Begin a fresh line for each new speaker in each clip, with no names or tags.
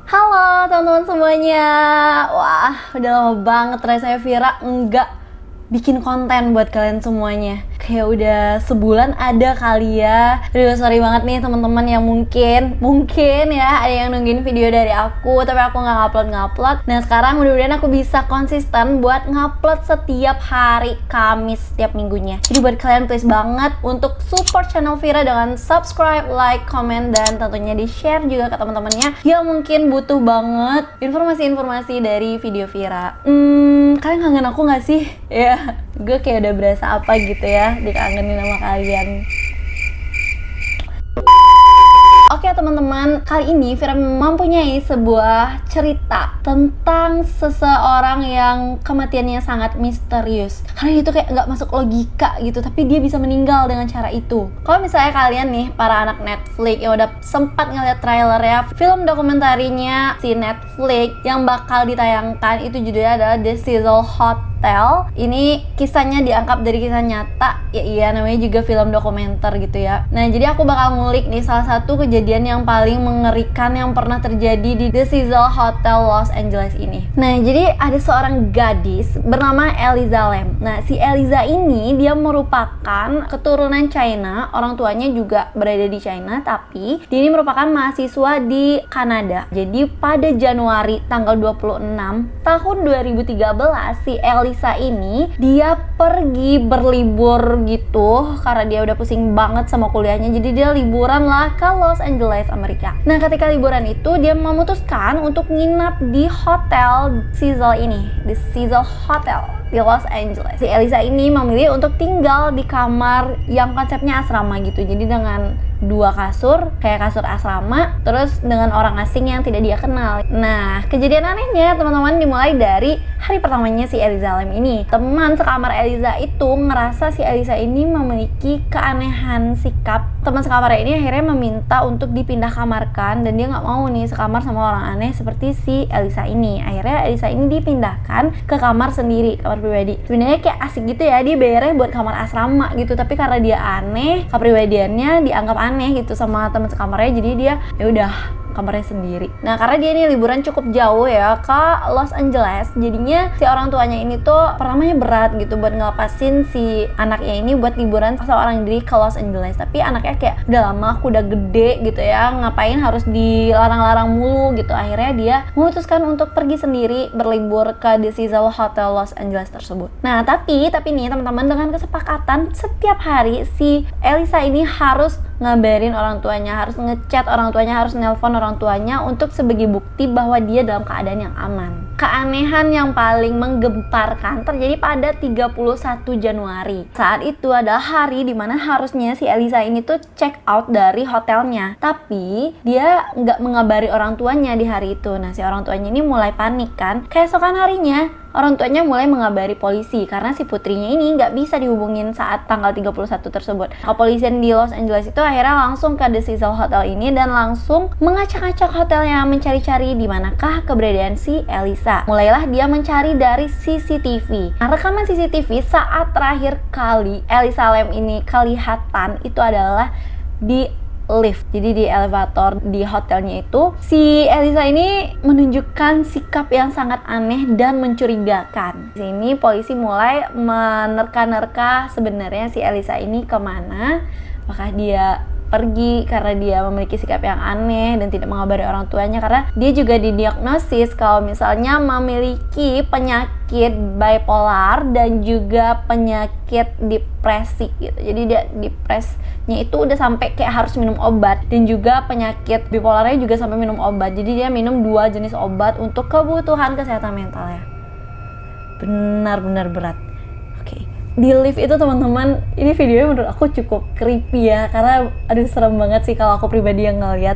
Halo teman-teman semuanya. Wah, udah lama banget rasanya Vira enggak bikin konten buat kalian semuanya. Kayak udah sebulan ada kali ya. Aduh, sorry banget nih teman-teman yang mungkin ya ada yang nungguin video dari aku, tapi aku nggak ngupload. Nah, sekarang mudah-mudahan aku bisa konsisten buat ngupload setiap hari Kamis setiap minggunya. Jadi buat kalian please banget untuk support channel Vira dengan subscribe, like, comment, dan tentunya di share juga ke teman-temannya yang mungkin butuh banget informasi-informasi dari video Vira. Kalian kangen aku nggak sih? Ya, gue kayak udah berasa apa gitu ya, dikangenin sama kalian. Oke teman-teman, kali ini Vira mempunyai sebuah cerita tentang seseorang yang kematiannya sangat misterius. Karena itu kayak nggak masuk logika gitu, tapi dia bisa meninggal dengan cara itu. Kalau misalnya kalian nih, para anak Netflix yang udah sempat ngeliat trailernya, film dokumentarinya si Netflix yang bakal ditayangkan, itu judulnya adalah The Cecil Hotel. Ini kisahnya diangkat dari kisah nyata, ya iya namanya juga film dokumenter gitu ya. Nah jadi aku bakal ngulik nih salah satu kejadian yang paling mengerikan yang pernah terjadi di The Cecil Hotel Los Angeles ini. Nah jadi ada seorang gadis bernama Eliza Lam. Nah si Eliza ini dia merupakan keturunan China, orang tuanya juga berada di China, tapi dia ini merupakan mahasiswa di Kanada. Jadi pada Januari tanggal 26 tahun 2013 si Eliza ini dia pergi berlibur gitu karena dia udah pusing banget sama kuliahnya, jadi dia liburan lah ke Los Angeles, Amerika. Nah ketika liburan itu dia memutuskan untuk nginap di hotel Cecil ini, di Cecil Hotel di Los Angeles. Si Eliza ini memilih untuk tinggal di kamar yang konsepnya asrama gitu, jadi dengan dua kasur, kayak kasur asrama, terus dengan orang asing yang tidak dia kenal. Nah, kejadian anehnya teman-teman dimulai dari hari pertamanya si Eliza Lam ini. Teman sekamar Eliza itu ngerasa si Eliza ini memiliki keanehan sikap. Teman sekamarnya ini akhirnya meminta untuk dipindah kamarkan, dan dia nggak mau nih sekamar sama orang aneh seperti si Eliza ini. Akhirnya Eliza ini dipindahkan ke kamar sendiri, kamar pribadi. Sebenarnya kayak asik gitu ya, dia bayarnya buat kamar asrama gitu, tapi karena dia aneh, kepribadiannya dianggap aneh gitu sama teman sekamarnya, jadi dia ya udah kamarnya sendiri. Nah karena dia ini liburan cukup jauh ya ke Los Angeles, jadinya si orang tuanya ini tuh pertamanya berat gitu buat ngelepasin si anaknya ini buat liburan seorang diri ke Los Angeles. Tapi anaknya kayak udah lama, aku udah gede gitu ya, ngapain harus dilarang-larang mulu gitu. Akhirnya dia memutuskan untuk pergi sendiri berlibur ke The Cecil Hotel Los Angeles tersebut. Nah tapi nih teman-teman, dengan kesepakatan setiap hari si Eliza ini harus ngabarin orang tuanya, harus ngechat orang tuanya, harus nelpon orang tuanya untuk sebagai bukti bahwa dia dalam keadaan yang aman. Keanehan yang paling menggemparkan terjadi pada 31 Januari. Saat itu adalah hari dimana harusnya si Eliza ini tuh check out dari hotelnya, tapi dia nggak mengabari orang tuanya di hari itu. Nah si orang tuanya ini mulai panik kan. Keesokan harinya orang tuanya mulai mengabari polisi karena si putrinya ini nggak bisa dihubungin saat tanggal 31 tersebut. Kepolisian di Los Angeles itu akhirnya langsung ke The Cecil Hotel ini dan langsung mengacak-acak hotelnya, mencari-cari di manakah keberadaan si Eliza. Mulailah dia mencari dari CCTV. Nah, rekaman CCTV saat terakhir kali Eliza Lam ini kelihatan itu adalah di lift. Jadi di elevator di hotelnya itu si Eliza ini menunjukkan sikap yang sangat aneh dan mencurigakan. Di sini polisi mulai menerka-nerka sebenarnya si Eliza ini kemana. Apakah dia pergi karena dia memiliki sikap yang aneh dan tidak mengabari orang tuanya, karena dia juga didiagnosis kalau misalnya memiliki penyakit bipolar dan juga penyakit depresi gitu. Jadi dia depresnya itu udah sampai kayak harus minum obat, dan juga penyakit bipolarnya juga sampai minum obat. Jadi dia minum 2 jenis obat untuk kebutuhan kesehatan mentalnya. Benar-benar berat. Di lift itu teman-teman, ini videonya menurut aku cukup creepy ya, karena aduh serem banget sih kalau aku pribadi yang ngeliat.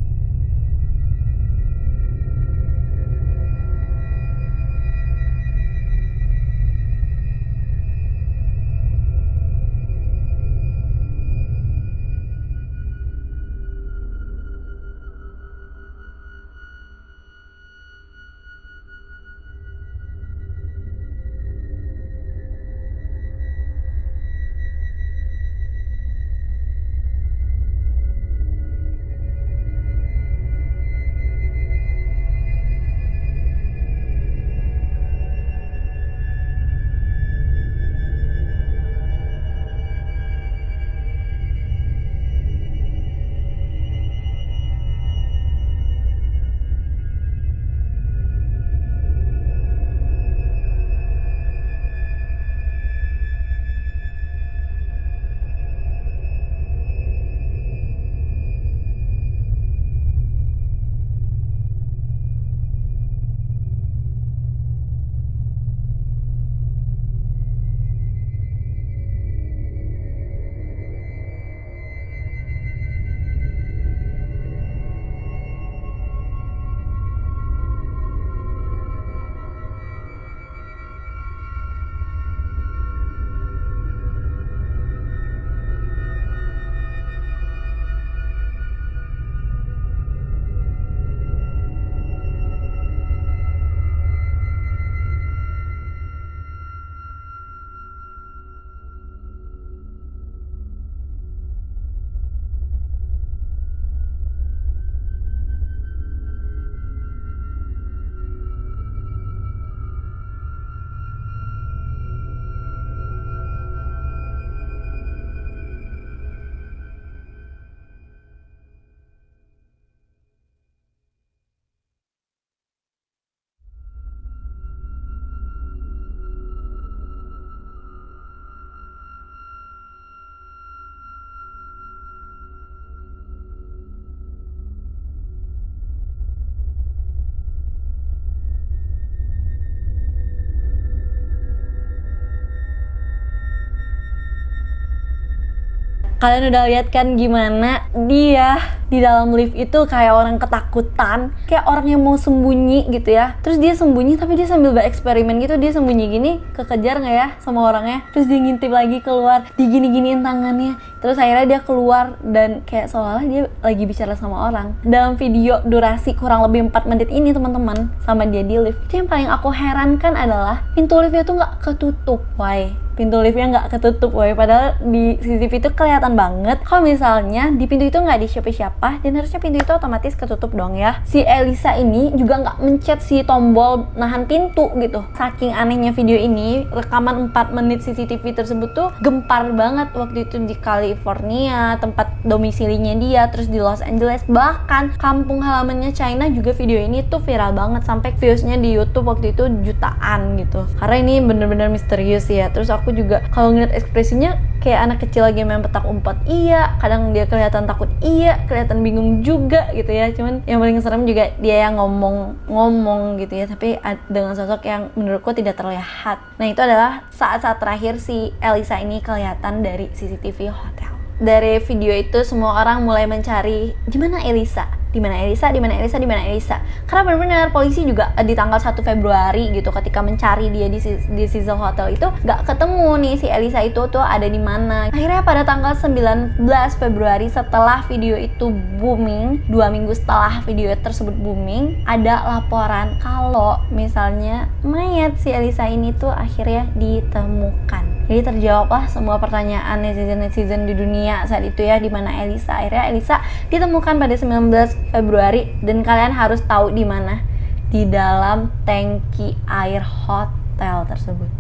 Kalian udah lihat kan gimana dia di dalam lift itu kayak orang ketakutan, kayak orang yang mau sembunyi gitu ya. Terus dia sembunyi tapi dia sambil bereksperimen gitu, dia sembunyi gini, kekejar nggak ya sama orangnya. Terus dia ngintip lagi keluar, digini-giniin tangannya. Terus akhirnya dia keluar dan kayak seolah dia lagi bicara sama orang. Dalam video durasi kurang lebih 4 menit ini teman-teman, sama dia di lift, itu yang paling aku herankan adalah pintu liftnya tuh nggak ketutup, why? Pintu liftnya nggak ketutup, woy. Padahal di CCTV itu kelihatan banget kalau misalnya di pintu itu nggak ada siapa-siapa dan harusnya pintu itu otomatis ketutup dong ya. Si Elisa ini juga nggak mencet si tombol nahan pintu gitu. Saking anehnya video ini, rekaman 4 menit CCTV tersebut tuh gempar banget waktu itu di California, tempat domisilinya dia, terus di Los Angeles, bahkan kampung halamannya China juga video ini tuh viral banget sampai viewsnya di YouTube waktu itu jutaan gitu. Karena ini bener-bener misterius ya. Terus aku juga kalau ngeliat ekspresinya kayak anak kecil lagi main petak umpet, iya, kadang dia kelihatan takut, iya, kelihatan bingung juga gitu ya. Cuman yang paling serem juga dia yang ngomong gitu ya, tapi dengan sosok yang menurutku tidak terlihat. Nah, itu adalah saat-saat terakhir si Elisa ini kelihatan dari CCTV hotel. Dari video itu semua orang mulai mencari di mana Elisa, di mana Elisa, di mana Elisa, di mana Elisa. Karena benar-benar polisi juga di tanggal 1 Februari gitu ketika mencari dia di Cecil Hotel itu nggak ketemu nih si Elisa itu tuh ada di mana. Akhirnya pada tanggal 19 Februari setelah video itu booming, 2 minggu setelah video tersebut booming, ada laporan kalau misalnya mayat si Elisa ini tuh akhirnya ditemukan. Jadi terjawablah semua pertanyaan netizen di dunia saat itu ya, di mana Elisa. Akhirnya Elisa ditemukan pada 19 Februari dan kalian harus tahu di mana, di dalam tangki air hotel tersebut.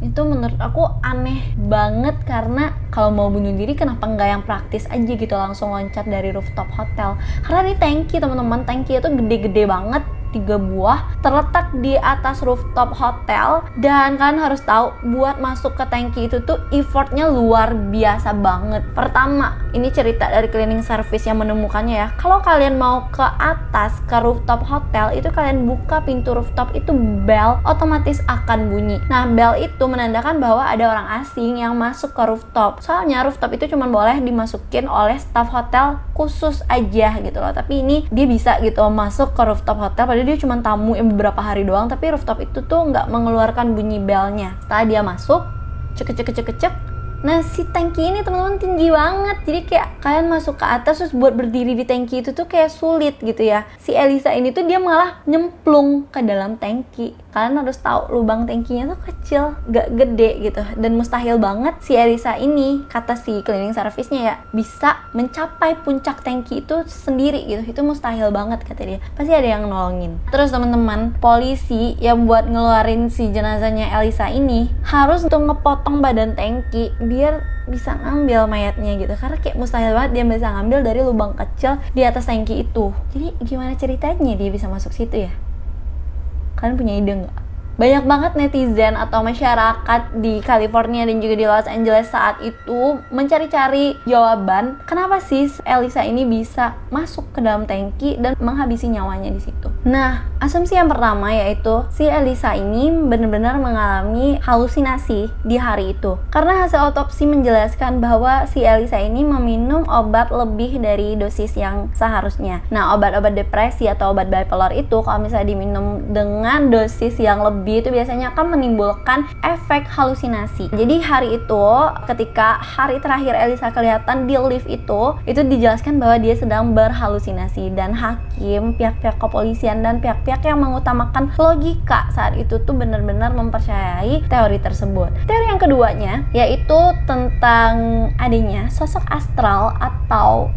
Itu menurut aku aneh banget karena kalau mau bunuh diri kenapa nggak yang praktis aja gitu, langsung loncat dari rooftop hotel. Karena di tangki teman-teman, tangki itu gede-gede banget, 3 buah terletak di atas rooftop hotel, dan kalian harus tahu buat masuk ke tangki itu tuh effortnya luar biasa banget. Pertama, ini cerita dari cleaning service yang menemukannya ya, kalau kalian mau ke atas ke rooftop hotel itu kalian buka pintu rooftop itu bel otomatis akan bunyi. Nah, bel itu menandakan bahwa ada orang asing yang masuk ke rooftop. Soalnya rooftop itu cuma boleh dimasukin oleh staff hotel khusus aja gitu loh. Tapi ini dia bisa gitu masuk ke rooftop hotel, padahal dia cuma tamu yang beberapa hari doang, tapi rooftop itu tuh nggak mengeluarkan bunyi belnya. Setelah dia masuk, cek. Nah, si tangki ini teman-teman tinggi banget, jadi kayak kalian masuk ke atas terus buat berdiri di tangki itu tuh kayak sulit gitu ya. Si Elisa ini tuh dia malah nyemplung ke dalam tangki. Kalian harus tahu lubang tangkinya tuh kecil, gak gede gitu, dan mustahil banget si Elisa ini, kata si cleaning service-nya ya, bisa mencapai puncak tangki itu sendiri gitu. Itu mustahil banget kata dia, pasti ada yang nolongin. Terus teman-teman, polisi yang buat ngeluarin si jenazahnya Elisa ini harus tuh ngepotong badan tangki biar bisa ngambil mayatnya gitu, karena kayak mustahil banget dia bisa ngambil dari lubang kecil di atas tangki itu. Jadi gimana ceritanya dia bisa masuk situ ya? Kalian punya ide nggak? Banyak banget netizen atau masyarakat di California dan juga di Los Angeles saat itu mencari-cari jawaban kenapa sih Elisa ini bisa masuk ke dalam tangki dan menghabisi nyawanya di situ. Nah, asumsi yang pertama yaitu si Elisa ini benar-benar mengalami halusinasi di hari itu. Karena hasil otopsi menjelaskan bahwa si Elisa ini meminum obat lebih dari dosis yang seharusnya. Nah, obat-obat depresi atau obat bipolar itu kalau misalnya diminum dengan dosis yang lebih itu biasanya akan menimbulkan efek halusinasi. Jadi hari itu ketika hari terakhir Elisa kelihatan di lift itu dijelaskan bahwa dia sedang berhalusinasi, dan hakim, pihak-pihak kepolisian dan pihak-pihak yang mengutamakan logika saat itu tuh benar-benar mempercayai teori tersebut. Teori yang keduanya yaitu tentang adanya sosok astral atau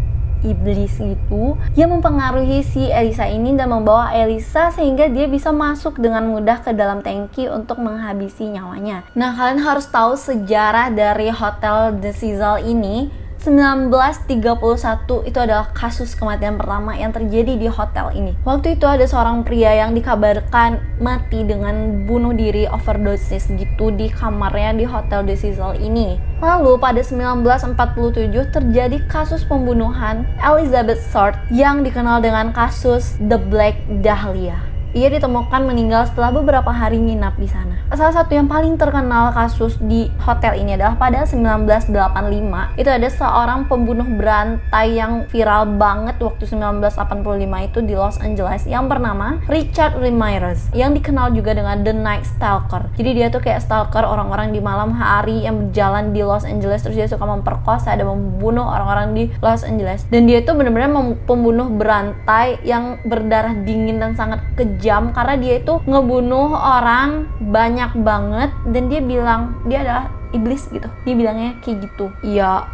iblis gitu yang mempengaruhi si Elisa ini dan membawa Elisa sehingga dia bisa masuk dengan mudah ke dalam tangki untuk menghabisi nyawanya. Nah, kalian harus tahu sejarah dari Hotel de Cecil ini. 1931 itu adalah kasus kematian pertama yang terjadi di hotel ini. Waktu itu ada seorang pria yang dikabarkan mati dengan bunuh diri overdosis gitu di kamarnya di Hotel de Cecil ini. Lalu pada 1947 terjadi kasus pembunuhan Elizabeth Short yang dikenal dengan kasus The Black Dahlia. Ia ditemukan meninggal setelah beberapa hari nginap di sana. Salah satu yang paling terkenal kasus di hotel ini adalah pada 1985. Itu ada seorang pembunuh berantai yang viral banget waktu 1985 itu di Los Angeles yang bernama Richard Ramirez, yang dikenal juga dengan The Night Stalker. Jadi dia tuh kayak stalker orang-orang di malam hari yang berjalan di Los Angeles, terus dia suka memperkosa dan membunuh orang-orang di Los Angeles. Dan dia itu benar-benar pembunuh berantai yang berdarah dingin dan sangat kejam, karena dia itu ngebunuh orang banyak banget dan dia bilang dia adalah iblis gitu. Dia bilangnya kayak gitu. Ya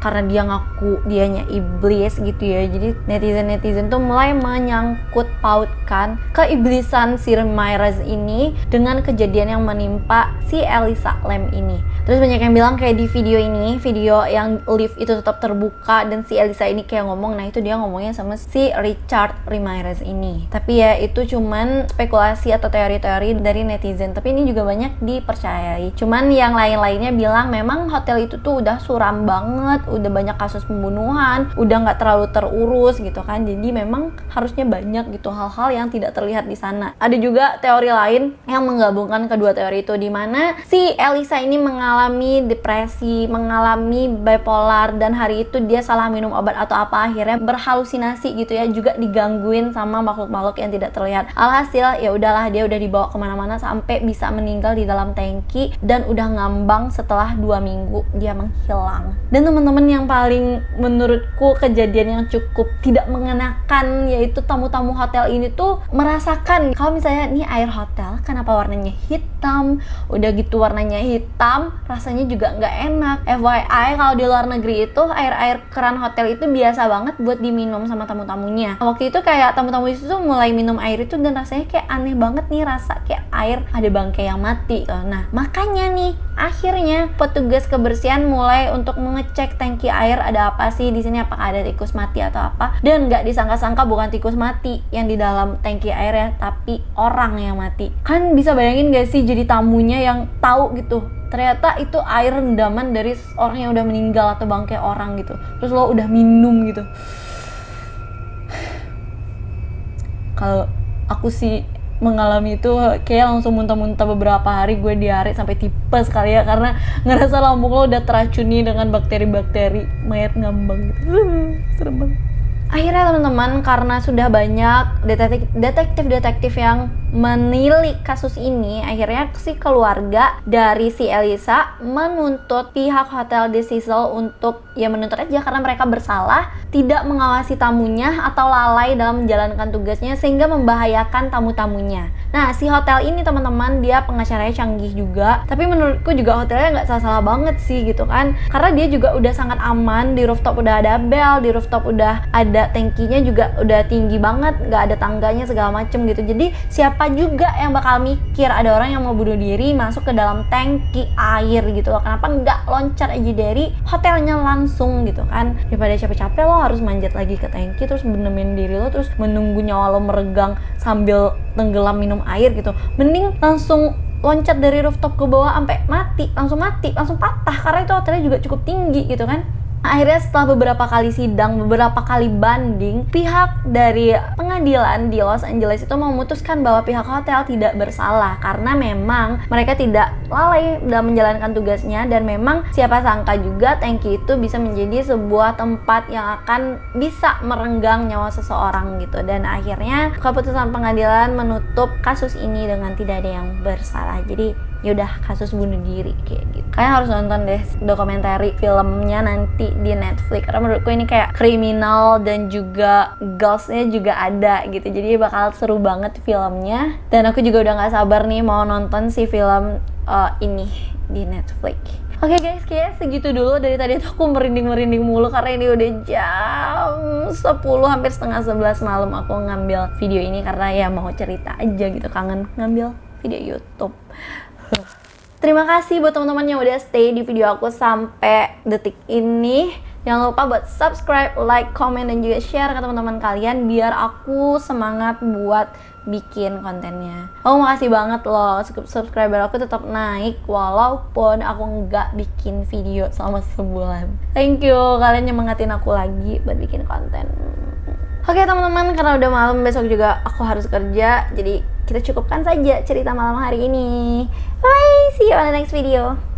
karena dia ngaku dianya iblis gitu ya. Jadi netizen tuh mulai menyangkut pautkan keiblisan si Ramirez ini dengan kejadian yang menimpa si Elisa Lam ini. Terus banyak yang bilang kayak di video ini, video yang lift itu tetap terbuka dan si Elisa ini kayak ngomong, nah itu dia ngomongnya sama si Richard Ramirez ini. Tapi ya itu cuman spekulasi atau teori-teori dari netizen, tapi ini juga banyak dipercayai. Cuman yang lain-lainnya bilang memang hotel itu tuh udah suram banget, udah banyak kasus pembunuhan, udah nggak terlalu terurus gitu kan. Jadi memang harusnya banyak gitu hal-hal yang tidak terlihat di sana. Ada juga teori lain yang menggabungkan kedua teori itu, di mana si Elisa ini mengalami depresi, mengalami bipolar, dan hari itu dia salah minum obat atau apa, akhirnya berhalusinasi gitu ya, juga digangguin sama makhluk-makhluk yang tidak terlihat. Alhasil ya udahlah, dia udah dibawa kemana-mana sampai bisa meninggal di dalam tangki dan udah ngambang setelah 2 minggu dia menghilang. Dan teman-teman yang paling menurutku kejadian yang cukup tidak mengenakan, yaitu tamu-tamu hotel ini tuh merasakan kalau misalnya nih air hotel kenapa warnanya hitam, udah gitu warnanya hitam rasanya juga nggak enak. FYI kalau di luar negeri itu air keran hotel itu biasa banget buat diminum sama tamu-tamunya. Waktu itu kayak tamu-tamu itu tuh mulai minum air itu dan rasanya kayak aneh banget nih, rasa kayak air ada bangkai yang mati. Nah makanya nih akhirnya petugas kebersihan mulai untuk mengecek tangki air ada apa sih di sini, apakah ada tikus mati atau apa. Dan nggak disangka-sangka bukan tikus mati yang di dalam tangki air ya, tapi orang yang mati. Kan bisa bayangin gak sih jadi tamunya yang tahu gitu, ternyata itu air rendaman dari orang yang udah meninggal atau bangkai orang gitu, terus lo udah minum gitu. Kalau aku sih mengalami itu kayak langsung muntah-muntah beberapa hari, gue diare sampai tipes kali ya, karena ngerasa lambung lo udah teracuni dengan bakteri-bakteri mayat ngambang gitu. Serem banget. Akhirnya teman-teman, karena sudah banyak detektif yang menilik kasus ini, akhirnya si keluarga dari si Elisa menuntut pihak hotel The Cecil untuk ya menuntut aja, karena mereka bersalah tidak mengawasi tamunya atau lalai dalam menjalankan tugasnya sehingga membahayakan tamu-tamunya. Nah si hotel ini teman-teman, dia pengacaranya canggih juga, tapi menurutku juga hotelnya nggak salah-salah banget sih gitu kan, karena dia juga udah sangat aman. Di rooftop udah ada bel, di rooftop udah ada tangkinya juga udah tinggi banget, nggak ada tangganya segala macem gitu. Jadi siapa juga yang bakal mikir ada orang yang mau bunuh diri masuk ke dalam tangki air gitu loh. Kenapa nggak loncat aja dari hotelnya langsung gitu kan, daripada capek-capek lo harus manjat lagi ke tangki terus benemin diri lo, terus menunggu nyawa lo meregang sambil tenggelam minum air gitu. Mending langsung loncat dari rooftop ke bawah sampai mati, langsung patah, karena itu hotelnya juga cukup tinggi gitu kan. Akhirnya setelah beberapa kali sidang, beberapa kali banding, pihak dari pengadilan di Los Angeles itu memutuskan bahwa pihak hotel tidak bersalah karena memang mereka tidak lalai dalam menjalankan tugasnya, dan memang siapa sangka juga tangki itu bisa menjadi sebuah tempat yang akan bisa merenggang nyawa seseorang gitu. Dan akhirnya keputusan pengadilan menutup kasus ini dengan tidak ada yang bersalah. Jadi yaudah, kasus bunuh diri kayak gitu. Kalian harus nonton deh dokumentari filmnya nanti di Netflix, karena menurutku ini kayak kriminal dan juga ghostnya juga ada gitu, jadi bakal seru banget filmnya. Dan aku juga udah gak sabar nih mau nonton si film ini di Netflix. Oke guys, kayaknya segitu dulu. Dari tadi tuh aku merinding mulu karena ini udah jam 10, hampir setengah 11 malam aku ngambil video ini, karena ya mau cerita aja gitu, kangen ngambil video YouTube. Terima kasih buat teman-teman yang udah stay di video aku sampai detik ini. Jangan lupa buat subscribe, like, comment, dan juga share ke teman-teman kalian biar aku semangat buat bikin kontennya. Aku makasih banget loh, subscriber aku tetap naik walaupun aku nggak bikin video selama sebulan. Thank you, kalian nyemangatin aku lagi buat bikin konten. Oke teman-teman, karena udah malam, besok juga aku harus kerja, jadi kita cukupkan saja cerita malam hari ini. Bye, see you on the next video.